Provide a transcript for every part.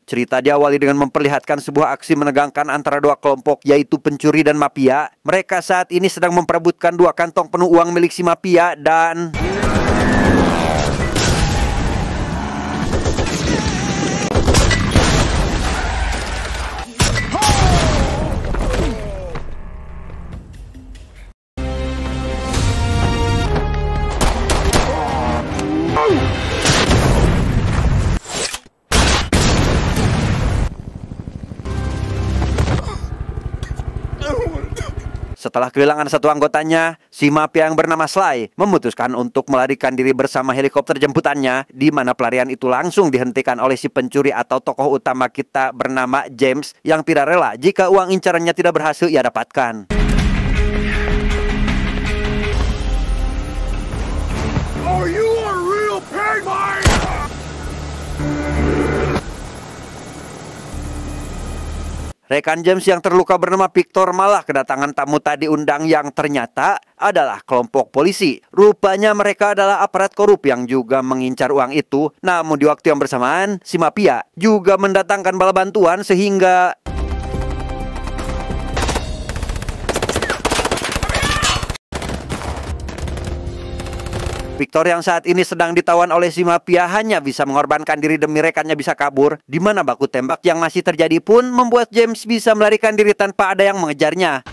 Cerita diawali dengan memperlihatkan sebuah aksi menegangkan antara dua kelompok, yaitu pencuri dan mafia. Mereka saat ini sedang memperebutkan dua kantong penuh uang milik si mafia dan... Setelah kehilangan satu anggotanya, si mafia yang bernama Sly memutuskan untuk melarikan diri bersama helikopter jemputannya, di mana pelarian itu langsung dihentikan oleh si pencuri atau tokoh utama kita bernama James yang tidak rela jika uang incarannya tidak berhasil ia dapatkan. Oh, you are real pain. Rekan James yang terluka bernama Victor malah kedatangan tamu tadi undang yang ternyata adalah kelompok polisi. Rupanya mereka adalah aparat korup yang juga mengincar uang itu. Namun di waktu yang bersamaan, si mafia juga mendatangkan bala bantuan sehingga... Victor yang saat ini sedang ditawan oleh si mafia hanya bisa mengorbankan diri demi rekannya bisa kabur, di mana baku tembak yang masih terjadi pun membuat James bisa melarikan diri tanpa ada yang mengejarnya.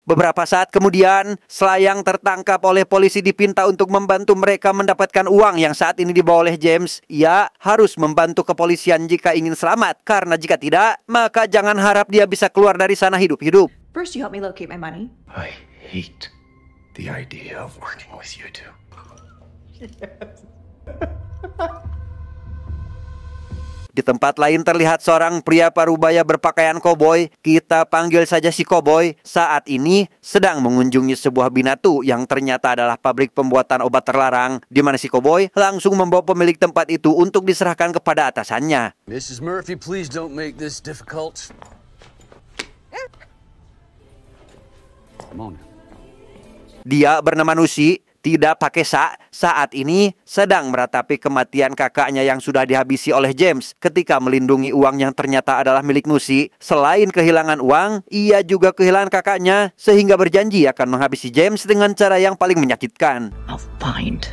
Beberapa saat kemudian, Sly yang tertangkap oleh polisi dipinta untuk membantu mereka mendapatkan uang yang saat ini dibawa oleh James. Ia harus membantu kepolisian jika ingin selamat, karena jika tidak, maka jangan harap dia bisa keluar dari sana hidup-hidup. First you help me locate my money. I hate the idea of working with you two. Di tempat lain terlihat seorang pria parubaya berpakaian koboi, kita panggil saja si koboi, saat ini sedang mengunjungi sebuah binatu yang ternyata adalah pabrik pembuatan obat terlarang, di mana si koboi langsung membawa pemilik tempat itu untuk diserahkan kepada atasannya. Mrs. Murphy, please don't make this difficult. Come on. Dia bernama Nusi, tidak pakai saat ini sedang meratapi kematian kakaknya yang sudah dihabisi oleh James ketika melindungi uang yang ternyata adalah milik Nusi. Selain kehilangan uang, ia juga kehilangan kakaknya sehingga berjanji akan menghabisi James dengan cara yang paling menyakitkan. I'll find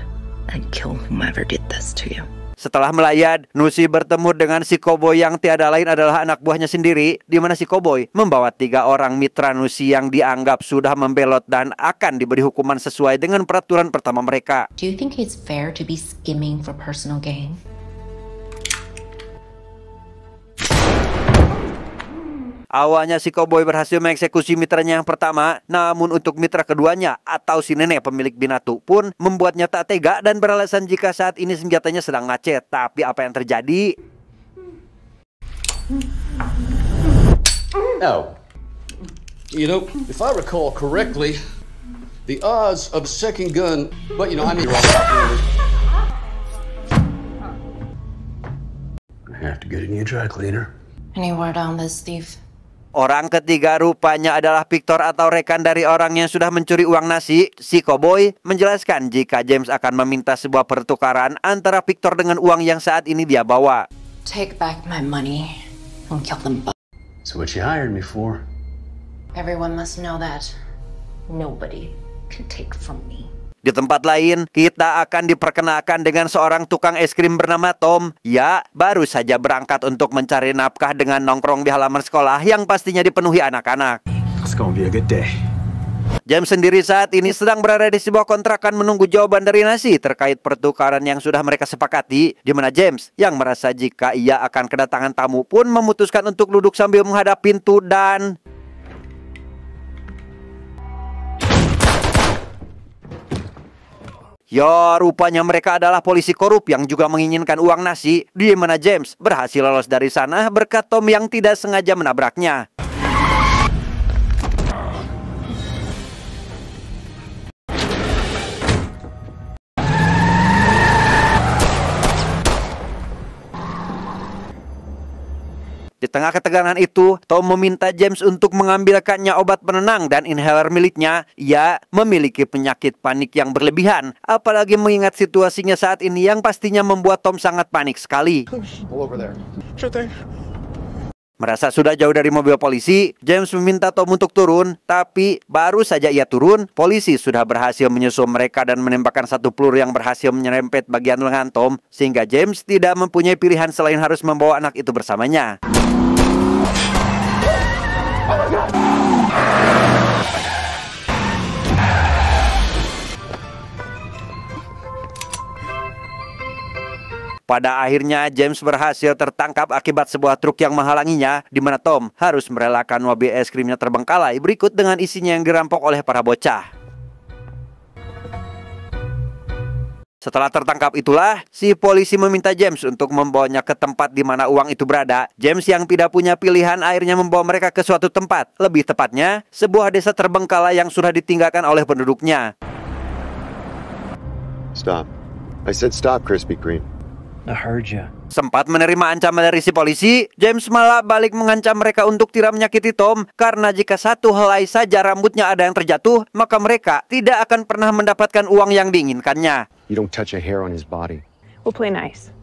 and kill whomever did this to you. Setelah melayat, Nusi bertemu dengan si koboi yang tiada lain adalah anak buahnya sendiri, di mana si koboi membawa 3 orang mitra Nusi yang dianggap sudah membelot dan akan diberi hukuman sesuai dengan peraturan pertama mereka. Do you think it's fair to be skimming for personal gain? Awalnya si koboi berhasil mengeksekusi mitranya yang pertama, namun untuk mitra keduanya atau si nenek pemilik binatu pun membuatnya tak tega dan beralasan jika saat ini senjatanya sedang macet. Tapi apa yang terjadi? Now, you know, if I recall correctly, the odds of a second gun, but you know, I mean, I have to get a new dry cleaner. Any word on this, Steve? Orang ketiga rupanya adalah Victor atau rekan dari orang yang sudah mencuri uang nasi. Si koboi menjelaskan jika James akan meminta sebuah pertukaran antara Victor dengan uang yang saat ini dia bawa. Take back my money and kill them both. So what you hired me for? Everyone must know that nobody can take from me. Di tempat lain, kita akan diperkenalkan dengan seorang tukang es krim bernama Tom. Ya, baru saja berangkat untuk mencari nafkah dengan nongkrong di halaman sekolah yang pastinya dipenuhi anak-anak. It's gonna be a good day. James sendiri saat ini sedang berada di sebuah kontrakan menunggu jawaban dari Nasi terkait pertukaran yang sudah mereka sepakati, di mana James yang merasa jika ia akan kedatangan tamu pun memutuskan untuk duduk sambil menghadap pintu dan... Ya, rupanya mereka adalah polisi korup yang juga menginginkan uang Nasi, di mana James berhasil lolos dari sana berkat Tom yang tidak sengaja menabraknya. Di tengah ketegangan itu, Tom meminta James untuk mengambilkannya obat penenang dan inhaler miliknya. Ia memiliki penyakit panik yang berlebihan, apalagi mengingat situasinya saat ini yang pastinya membuat Tom sangat panik sekali. Merasa sudah jauh dari mobil polisi, James meminta Tom untuk turun, tapi baru saja ia turun, polisi sudah berhasil menyusul mereka dan menembakkan satu peluru yang berhasil menyerempet bagian lengan Tom, sehingga James tidak mempunyai pilihan selain harus membawa anak itu bersamanya. Pada akhirnya James berhasil tertangkap akibat sebuah truk yang menghalanginya, di mana Tom harus merelakan mobil es krimnya terbengkalai berikut dengan isinya yang dirampok oleh para bocah. Setelah tertangkap itulah, si polisi meminta James untuk membawanya ke tempat di mana uang itu berada. James yang tidak punya pilihan akhirnya membawa mereka ke suatu tempat, lebih tepatnya sebuah desa terbengkalai yang sudah ditinggalkan oleh penduduknya. Stop. I said stop, Krispy Kreme. I heard you. Sempat menerima ancaman dari si polisi, James malah balik mengancam mereka untuk tidak menyakiti Tom, karena jika satu helai saja rambutnya ada yang terjatuh, maka mereka tidak akan pernah mendapatkan uang yang diinginkannya. You don't touch a hair on his body. We'll play nice.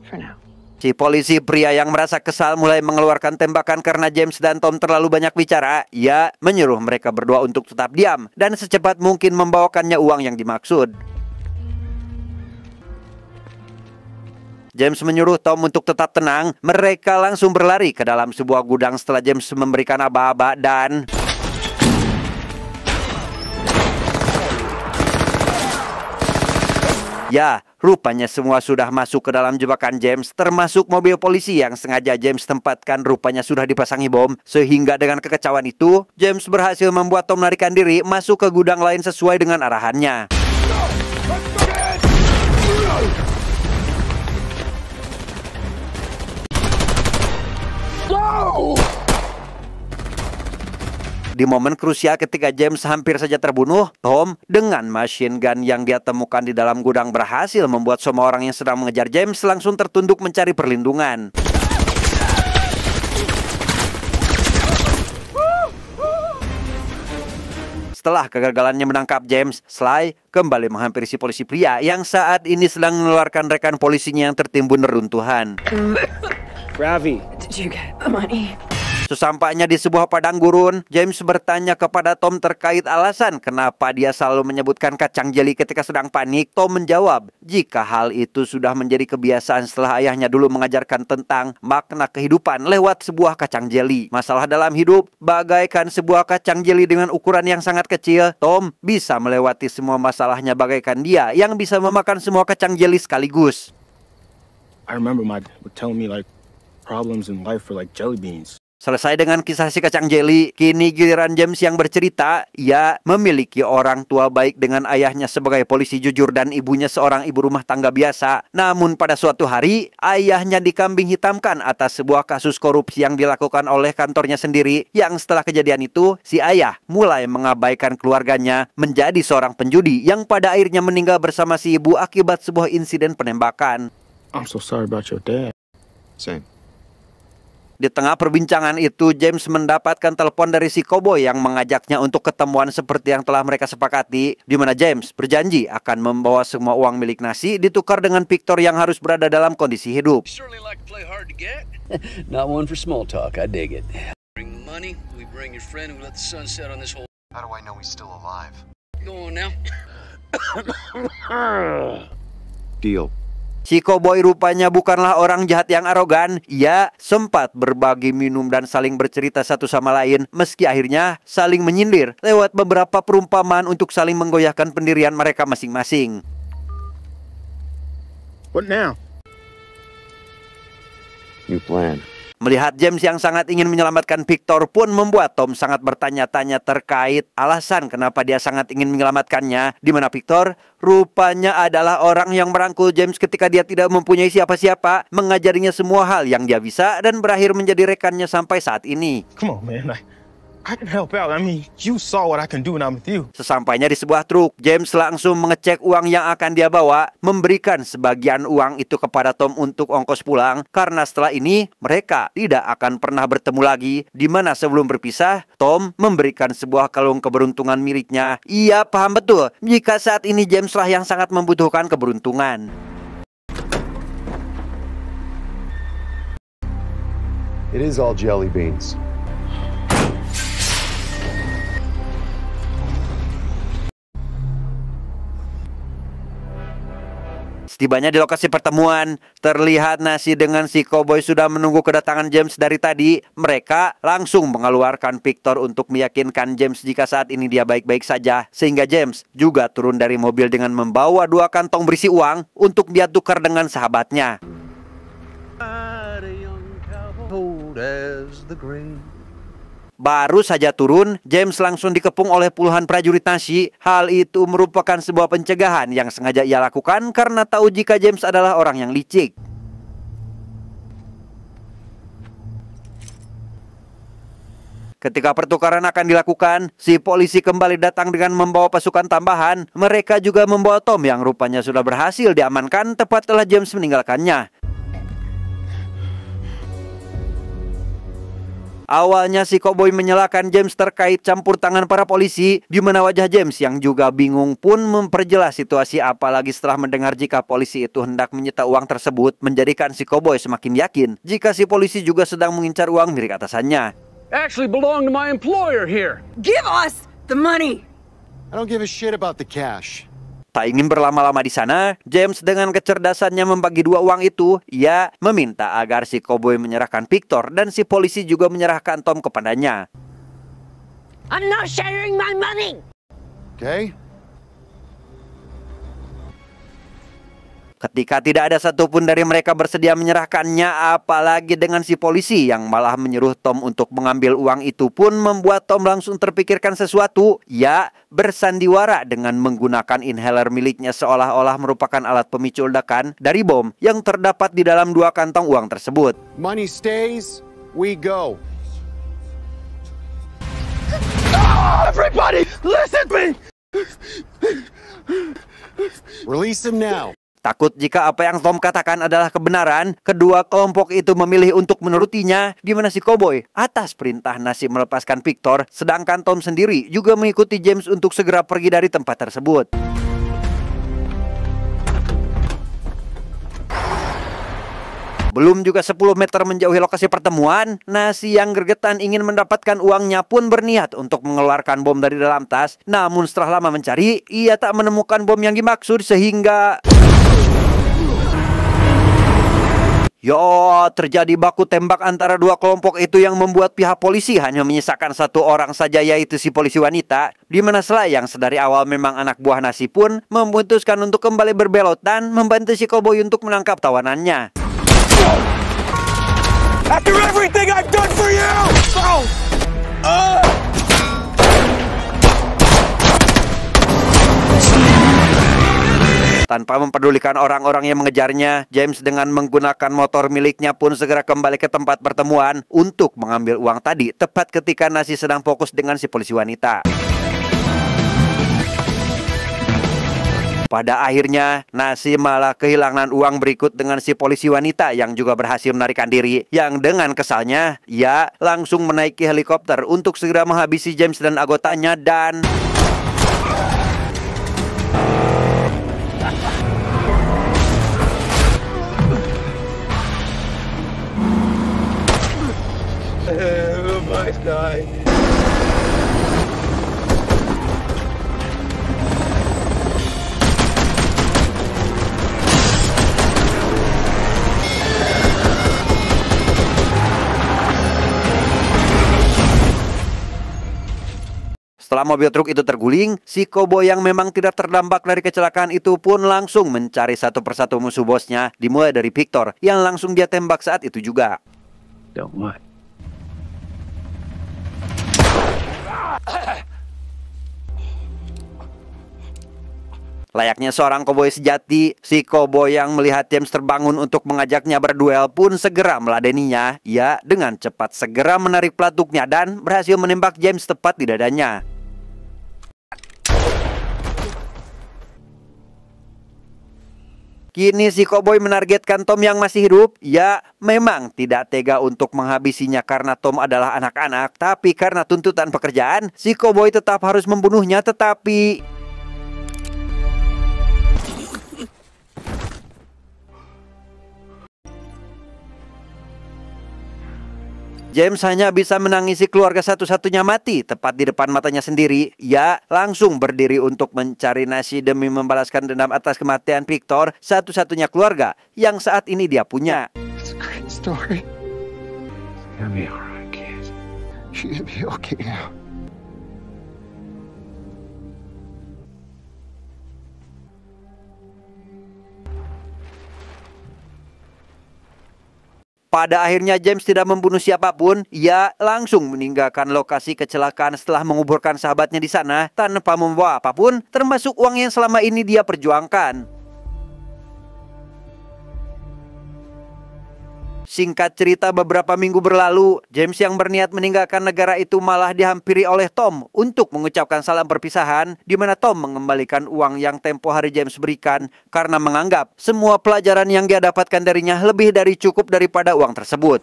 For now. Si polisi pria yang merasa kesal mulai mengeluarkan tembakan karena James dan Tom terlalu banyak bicara. Ia menyuruh mereka berdua untuk tetap diam dan secepat mungkin membawakannya uang yang dimaksud. James menyuruh Tom untuk tetap tenang. Mereka langsung berlari ke dalam sebuah gudang setelah James memberikan aba-aba dan... Ya, rupanya semua sudah masuk ke dalam jebakan James, termasuk mobil polisi yang sengaja James tempatkan rupanya sudah dipasangi bom. Sehingga dengan kekacauan itu, James berhasil membuat Tom melarikan diri masuk ke gudang lain sesuai dengan arahannya. Di momen krusial ketika James hampir saja terbunuh, Tom dengan machine gun yang dia temukan di dalam gudang berhasil membuat semua orang yang sedang mengejar James langsung tertunduk mencari perlindungan. Setelah kegagalannya menangkap James, Sly kembali menghampiri si polisi pria yang saat ini sedang mengeluarkan rekan polisinya yang tertimbun neruntuhan. Ravi. Did you get the money? Sesampainya di sebuah padang gurun, James bertanya kepada Tom terkait alasan kenapa dia selalu menyebutkan kacang jeli ketika sedang panik. Tom menjawab, jika hal itu sudah menjadi kebiasaan setelah ayahnya dulu mengajarkan tentang makna kehidupan lewat sebuah kacang jeli. Masalah dalam hidup bagaikan sebuah kacang jeli dengan ukuran yang sangat kecil. Tom bisa melewati semua masalahnya bagaikan dia yang bisa memakan semua kacang jeli sekaligus. I remember my dad would tell me like problems in life were like jelly beans. Selesai dengan kisah si kacang jeli, kini giliran James yang bercerita. Ia memiliki orang tua baik dengan ayahnya sebagai polisi jujur dan ibunya seorang ibu rumah tangga biasa. Namun pada suatu hari, ayahnya dikambing hitamkan atas sebuah kasus korupsi yang dilakukan oleh kantornya sendiri. Yang setelah kejadian itu, si ayah mulai mengabaikan keluarganya menjadi seorang penjudi yang pada akhirnya meninggal bersama si ibu akibat sebuah insiden penembakan. I'm so sorry about your dad. Same. Di tengah perbincangan itu, James mendapatkan telepon dari si koboi yang mengajaknya untuk ketemuan seperti yang telah mereka sepakati, di mana James berjanji akan membawa semua uang milik Nasi ditukar dengan Victor yang harus berada dalam kondisi hidup. Not one for small talk, I dig it. Bring the money, we bring your friend, and we let the sun set on this whole... How do I know he's still alive? Go on now. Deal. Si koboi rupanya bukanlah orang jahat yang arogan. Ia sempat berbagi minum dan saling bercerita satu sama lain, meski akhirnya saling menyindir lewat beberapa perumpamaan untuk saling menggoyahkan pendirian mereka masing-masing. What now? New plan. Melihat James yang sangat ingin menyelamatkan Victor pun membuat Tom sangat bertanya-tanya terkait alasan kenapa dia sangat ingin menyelamatkannya, di mana Victor rupanya adalah orang yang merangkul James ketika dia tidak mempunyai siapa-siapa, mengajarinya semua hal yang dia bisa dan berakhir menjadi rekannya sampai saat ini. Come on, man. I can help out. I mean, you saw what I can do when I'm with you. Sesampainya di sebuah truk, James langsung mengecek uang yang akan dia bawa, memberikan sebagian uang itu kepada Tom untuk ongkos pulang, karena setelah ini mereka tidak akan pernah bertemu lagi, di mana sebelum berpisah, Tom memberikan sebuah kalung keberuntungan miliknya. Ia paham betul jika saat ini James lah yang sangat membutuhkan keberuntungan. It is all jelly beans. Setibanya di lokasi pertemuan, terlihat Nasi dengan si koboi sudah menunggu kedatangan James dari tadi. Mereka langsung mengeluarkan Victor untuk meyakinkan James jika saat ini dia baik-baik saja. Sehingga James juga turun dari mobil dengan membawa 2 kantong berisi uang untuk dia tukar dengan sahabatnya. Baru saja turun, James langsung dikepung oleh puluhan prajurit Nasi. Hal itu merupakan sebuah pencegahan yang sengaja ia lakukan karena tahu jika James adalah orang yang licik. Ketika pertukaran akan dilakukan, si polisi kembali datang dengan membawa pasukan tambahan. Mereka juga membawa Tom yang rupanya sudah berhasil diamankan tepat setelah James meninggalkannya. Awalnya si koboi menyalahkan James terkait campur tangan para polisi, di mana wajah James yang juga bingung pun memperjelas situasi, apalagi setelah mendengar jika polisi itu hendak menyita uang tersebut, menjadikan si koboi semakin yakin jika si polisi juga sedang mengincar uang milik atasannya. Actually belong to my employer here. Give us the money! I don't give a shit about the cash. Tak ingin berlama-lama di sana, James dengan kecerdasannya membagi 2 uang itu. Ia meminta agar si koboi menyerahkan Victor dan si polisi juga menyerahkan Tom kepadanya. I'm not sharing my money! Okay? Ketika tidak ada satupun dari mereka bersedia menyerahkannya, apalagi dengan si polisi yang malah menyuruh Tom untuk mengambil uang itu, pun membuat Tom langsung terpikirkan sesuatu. Ia bersandiwara dengan menggunakan inhaler miliknya seolah-olah merupakan alat pemicu ledakan dari bom yang terdapat di dalam 2 kantong uang tersebut. Money stays, we go. Everybody, listen to me! Release him now. Takut jika apa yang Tom katakan adalah kebenaran, kedua kelompok itu memilih untuk menurutinya, di mana si koboi atas perintah Nasi melepaskan Victor, sedangkan Tom sendiri juga mengikuti James untuk segera pergi dari tempat tersebut. Belum juga 10 meter menjauhi lokasi pertemuan, Nasi yang gregetan ingin mendapatkan uangnya pun berniat untuk mengeluarkan bom dari dalam tas. Namun setelah lama mencari, ia tak menemukan bom yang dimaksud sehingga... terjadi baku tembak antara 2 kelompok itu yang membuat pihak polisi hanya menyisakan 1 orang saja, yaitu si polisi wanita. Di mana Sly yang sedari awal memang anak buah Nasi pun memutuskan untuk kembali berbelot dan membantu si koboi untuk menangkap tawanannya. After everything I've done for you! Tanpa mempedulikan orang-orang yang mengejarnya, James dengan menggunakan motor miliknya pun segera kembali ke tempat pertemuan untuk mengambil uang tadi, tepat ketika Nasi sedang fokus dengan si polisi wanita. Pada akhirnya, Nasi malah kehilangan uang berikut dengan si polisi wanita yang juga berhasil melarikan diri. Yang dengan kesalnya, ia langsung menaiki helikopter untuk segera menghabisi James dan anggotanya dan... Nice guy. Setelah mobil truk itu terguling, si koboi yang memang tidak terdampak dari kecelakaan itu pun langsung mencari satu persatu musuh bosnya, dimulai dari Victor yang langsung dia tembak saat itu juga. Don't what? Layaknya seorang koboi sejati, si koboi yang melihat James terbangun untuk mengajaknya berduel pun segera meladeninya. Ia dengan cepat segera menarik pelatuknya dan berhasil menembak James tepat di dadanya. Kini si koboi menargetkan Tom yang masih hidup. Ia memang tidak tega untuk menghabisinya karena Tom adalah anak-anak. Tapi karena tuntutan pekerjaan, si koboi tetap harus membunuhnya. Tetapi James hanya bisa menangisi keluarga satu-satunya mati tepat di depan matanya sendiri. Ia langsung berdiri untuk mencari nasi demi membalaskan dendam atas kematian Victor, satu-satunya keluarga yang saat ini dia punya. It's a great story. It's gonna be alright, kid. She's gonna be okay now. Pada akhirnya James tidak membunuh siapapun. Ia langsung meninggalkan lokasi kecelakaan setelah menguburkan sahabatnya di sana tanpa membawa apapun, termasuk uang yang selama ini dia perjuangkan. Singkat cerita, beberapa minggu berlalu, James yang berniat meninggalkan negara itu malah dihampiri oleh Tom untuk mengucapkan salam perpisahan, di mana Tom mengembalikan uang yang tempo hari James berikan karena menganggap semua pelajaran yang dia dapatkan darinya lebih dari cukup daripada uang tersebut.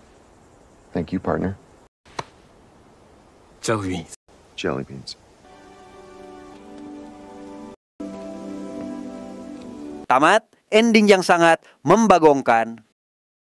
Thank you, partner. Jelly beans. Jelly beans. Tamat, ending yang sangat membagongkan.